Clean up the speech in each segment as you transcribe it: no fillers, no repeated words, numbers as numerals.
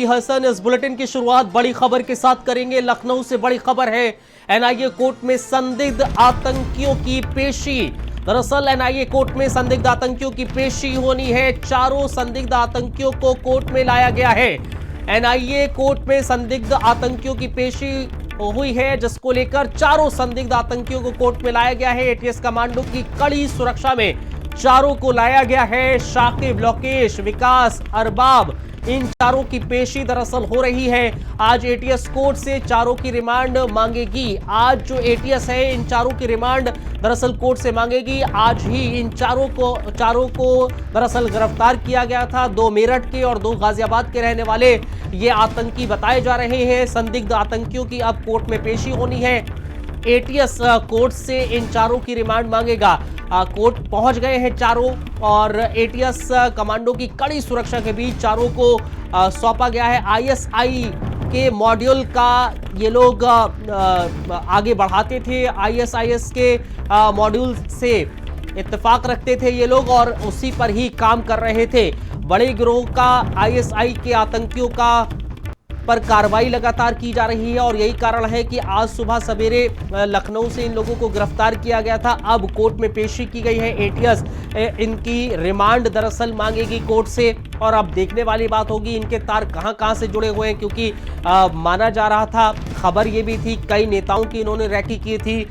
हसन। इस बुलेटिन की शुरुआत बड़ी खबर के साथ करेंगे। लखनऊ से बड़ी खबर है, एनआईए कोर्ट में संदिग्ध आतंकियों की पेशी। दरअसल एनआईए कोर्ट में संदिग्ध आतंकियों की पेशी होनी है। चारों संदिग्ध आतंकियों को कोर्ट में लाया गया है। एनआईए कोर्ट में संदिग्ध आतंकियों की पेशी हुई है, जिसको लेकर चारों संदिग्ध आतंकियों को कोर्ट में लाया गया है। एटीएस कमांडो की कड़ी सुरक्षा में चारों को लाया गया है। शाकिब, लोकेश, विकास, अरबाब, इन चारों की पेशी दरअसल हो रही है। आज एटीएस कोर्ट से चारों की रिमांड मांगेगी। आज जो एटीएस है इन चारों की रिमांड दरअसल कोर्ट से मांगेगी। आज ही इन चारों को दरअसल गिरफ्तार किया गया था। 2 मेरठ के और 2 गाजियाबाद के रहने वाले ये आतंकी बताए जा रहे हैं। संदिग्ध आतंकियों की अब कोर्ट में पेशी होनी है। एटीएस कोर्ट से इन चारों की रिमांड मांगेगा। कोर्ट पहुंच गए हैं चारों, और एटीएस कमांडो की कड़ी सुरक्षा के बीच चारों को सौंपा गया है। आईएसआई के मॉड्यूल का ये लोग आगे बढ़ाते थे। आईएसआईएस के मॉड्यूल से इत्तेफाक रखते थे ये लोग, और उसी पर ही काम कर रहे थे। बड़े गिरोह का आईएसआई के आतंकियों का पर कार्रवाई लगातार की जा रही है, और यही कारण है कि आज सुबह सवेरे लखनऊ से इन लोगों को गिरफ्तार किया गया था। अब कोर्ट में पेशी की गई है। एटीएस इनकी रिमांड दरअसल मांगेगी कोर्ट से, और अब देखने वाली बात होगी इनके तार कहां से जुड़े हुए हैं, क्योंकि माना जा रहा था, खबर ये भी थी, कई नेताओं की इन्होंने रैकी की थी।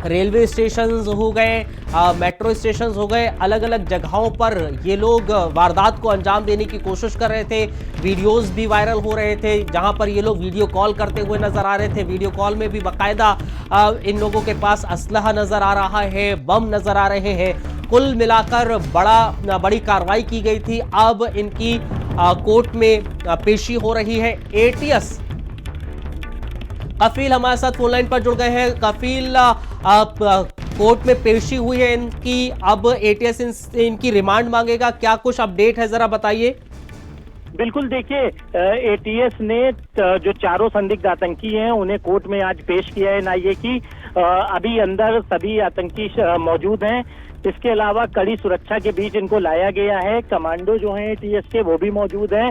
रेलवे स्टेशन हो गए, मेट्रो स्टेशन हो गए, अलग अलग जगहों पर ये लोग वारदात को अंजाम देने की कोशिश कर रहे थे। वीडियोस भी वायरल हो रहे थे, जहां पर ये लोग वीडियो कॉल करते हुए नजर आ रहे थे। वीडियो कॉल में भी बाकायदा इन लोगों के पास असलहा नजर आ रहा है, बम नजर आ रहे हैं। कुल मिलाकर बड़ी कार्रवाई की गई थी। अब इनकी कोर्ट में पेशी हो रही है। एटीएस कफील हमारे साथ फोनलाइन पर जुड़ गए हैं। कफील, कोर्ट में पेशी हुई है इनकी, अब एटीएस इनकी रिमांड मांगेगा, क्या कुछ अपडेट है, जरा बताइए। बिल्कुल, देखिए, एटीएस ने जो चारों संदिग्ध आतंकी हैं उन्हें कोर्ट में आज पेश किया है एनआईए की। अभी अंदर सभी आतंकी मौजूद हैं। इसके अलावा कड़ी सुरक्षा के बीच इनको लाया गया है। कमांडो जो हैं एटीएस के वो भी मौजूद हैं।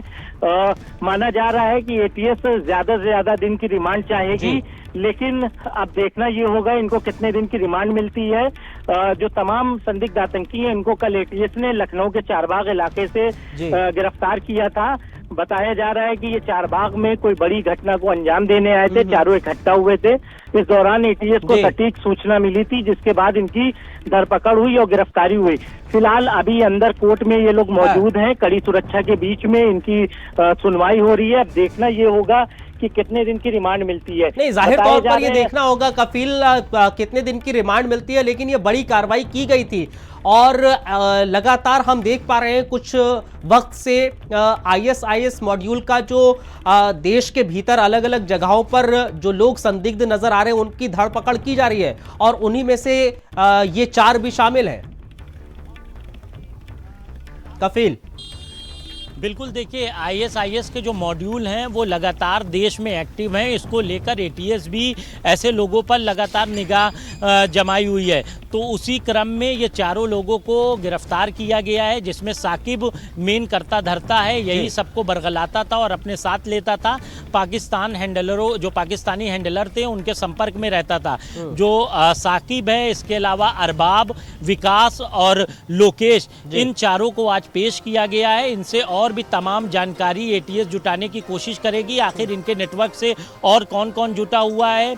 माना जा रहा है कि एटीएस ज्यादा से ज्यादा दिन की रिमांड चाहेगी, लेकिन अब देखना ये होगा इनको कितने दिन की रिमांड मिलती है। जो तमाम संदिग्ध आतंकी हैं इनको कल एटीएस ने लखनऊ के चारबाग इलाके से गिरफ्तार किया था। बताया जा रहा है कि ये चारबाग में कोई बड़ी घटना को अंजाम देने आए थे। चारों इकट्ठा हुए थे। इस दौरान एटीएस को सटीक सूचना मिली थी, जिसके बाद इनकी धरपकड़ हुई और गिरफ्तारी हुई। फिलहाल अभी अंदर कोर्ट में ये लोग मौजूद हैं। कड़ी सुरक्षा के बीच में इनकी सुनवाई हो रही है। अब देखना ये होगा कि कितने दिन की रिमांड मिलती है। नहीं, जाहिर तौर पर ये देखना होगा कफील कितने दिन की रिमांड मिलती है, लेकिन ये बड़ी कार्रवाई की गई थी, और लगातार हम देख पा रहे हैं कुछ वक्त से आईएसआईएस मॉड्यूल का जो देश के भीतर अलग अलग जगहों पर जो लोग संदिग्ध नजर आ रहे हैं उनकी धरपकड़ की जा रही है, और उन्हीं में से ये 4 भी शामिल हैं। कफील, बिल्कुल, देखिए, आईएसआईएस के जो मॉड्यूल हैं वो लगातार देश में एक्टिव हैं। इसको लेकर एटीएस भी ऐसे लोगों पर लगातार निगाह जमाई हुई है। तो उसी क्रम में ये चारों लोगों को गिरफ्तार किया गया है, जिसमें साकिब मेन करता धरता है। यही सबको बरगलाता था और अपने साथ लेता था। जो पाकिस्तानी हैंडलर थे उनके संपर्क में रहता था। जो साकिब है, इसके अलावा अरबाब, विकास और लोकेश, इन चारों को आज पेश किया गया है। इनसे और भी तमाम जानकारी एटीएस जुटाने की कोशिश करेगी, आखिर इनके नेटवर्क से और कौन कौन जुटा हुआ है।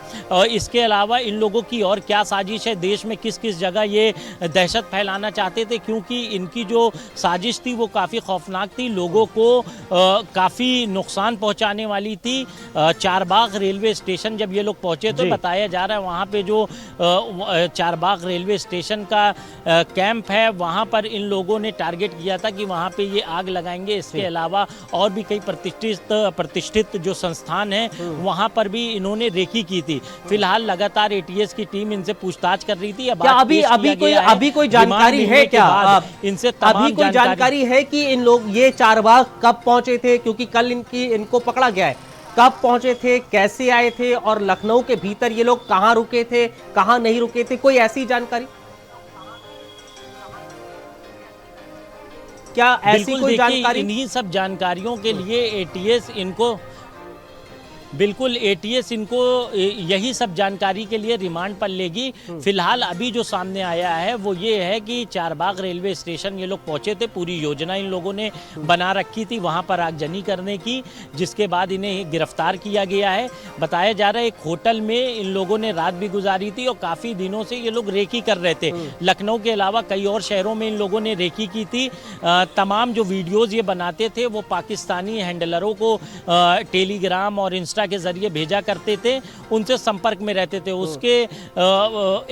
इसके अलावा इन लोगों की और क्या साजिश है, देश में किस किस जगह ये दहशत फैलाना चाहते थे, क्योंकि इनकी जो साजिश थी वो काफ़ी खौफनाक थी, लोगों को काफ़ी नुकसान पहुंचाने वाली थी। चारबाग रेलवे स्टेशन जब ये लोग पहुंचे तो बताया जा रहा है वहाँ पे जो चारबाग रेलवे स्टेशन का कैंप है वहाँ पर इन लोगों ने टारगेट किया था कि वहाँ पे ये आग लगाएंगे। इसके अलावा और भी कई प्रतिष्ठित जो संस्थान हैं वहाँ पर भी इन्होंने रेकी की थी। फिलहाल लगातार एटीएस की टीम इनसे पूछताछ कर रही थी। अभी कोई जानकारी है क्या इनसे? अभी कोई जानकारी है कि इन लोग ये चारबाग कब पहुंचे थे, क्योंकि कल इनको पकड़ा गया है, कब पहुंचे थे, कैसे आए थे, और लखनऊ के भीतर ये लोग कहां रुके थे, कहां नहीं रुके थे, कोई ऐसी जानकारी? क्या ऐसी बिल्कुल कोई देखिए, जानकारी? इन्हीं सब जानकारियों के लिए एटीएस इनको यही सब जानकारी के लिए रिमांड पर लेगी। फिलहाल अभी जो सामने आया है वो ये है कि चारबाग रेलवे स्टेशन ये लोग पहुंचे थे, पूरी योजना इन लोगों ने बना रखी थी वहां पर आगजनी करने की, जिसके बाद इन्हें गिरफ्तार किया गया है। बताया जा रहा है एक होटल में इन लोगों ने रात भी गुजारी थी और काफ़ी दिनों से ये लोग रेकी कर रहे थे। लखनऊ के अलावा कई और शहरों में इन लोगों ने रेकी की थी। तमाम जो वीडियोज़ ये बनाते थे वो पाकिस्तानी हैंडलरों को टेलीग्राम और इंस्टा के जरिए भेजा करते थे, उनसे संपर्क में रहते थे। उसके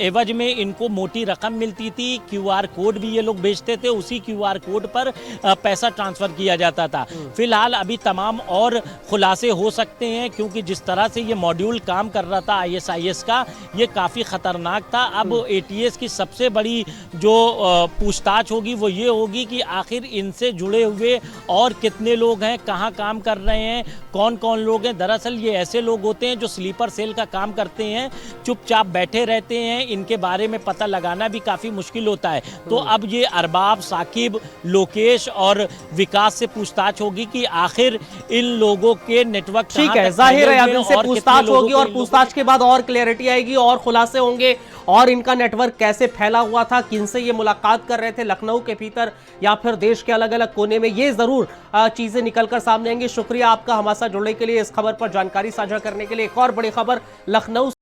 एवज में इनको मोटी रकम मिलती थी, क्यूआर कोड भी ये लोग बेचते थे, उसी क्यूआर कोड पर पैसा ट्रांसफर किया जाता था। फिलहाल अभी तमाम और खुलासे हो सकते हैं, क्योंकि जिस तरह से ये मॉड्यूल काम कर रहा था आईएसआईएस का, ये काफ़ी खतरनाक था। अब एटीएस की सबसे बड़ी जो पूछताछ होगी वो ये होगी कि आखिर इनसे जुड़े हुए और कितने लोग हैं, कहाँ काम कर रहे हैं, कौन कौन लोग हैं। दरअसल ये ऐसे लोग होते हैं जो स्लीपर सेल का काम करते हैं, चुपचाप बैठे रहते हैं, इनके बारे में पता लगाना भी काफ़ी मुश्किल होता है। तो अब ये अरबाब, साकिब, लोकेश और विकास से पूछताछ होगी कि आखिर इन लोगों के नेटवर्क ठीक है, जाहिर है अब इनसे पूछताछ होगी और पूछताछ के बाद और क्लैरिटी आएगी और खुलासे होंगे और इनका नेटवर्क कैसे फैला हुआ था, किनसे ये मुलाकात कर रहे थे लखनऊ के भीतर या फिर देश के अलग अलग कोने में, ये जरूर चीजें निकलकर सामने आएंगी। शुक्रिया आपका हमारे साथ जुड़ने के लिए, इस खबर पर जानकारी साझा करने के लिए। एक और बड़ी खबर लखनऊ